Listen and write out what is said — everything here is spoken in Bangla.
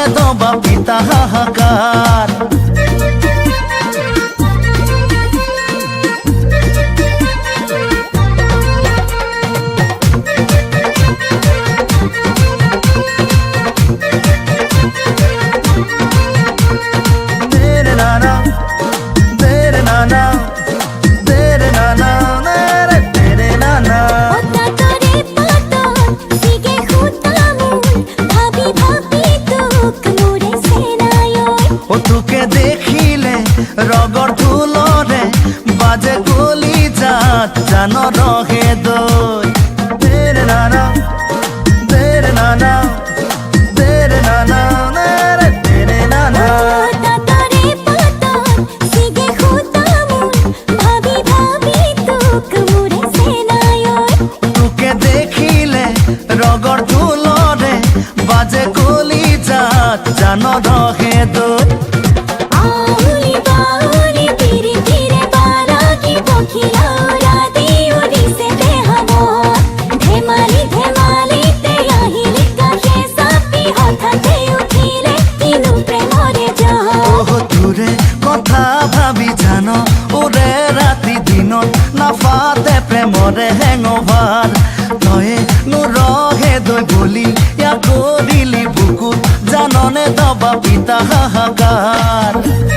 জাননে দবা পিতা হাহাকার তোকে দেখিলে রগর ধুলরে বাজে গলি যাত জান রহে দই তেরে নানা তেরে নানা তেরে নানা রে তেরে নানা তোকে দেখিলে রগর ধুলরে বাজে গলি যাত জান রহে দই কথা ভাবি জান ওরে রাতি দিনত নাফাতে প্ৰেমৰে হেঙভাৰ তয়ে নুৰহে দৈ বুলি ইয়া কৰিলি বুকুত জাননে দবা পিতা হাহাকাৰ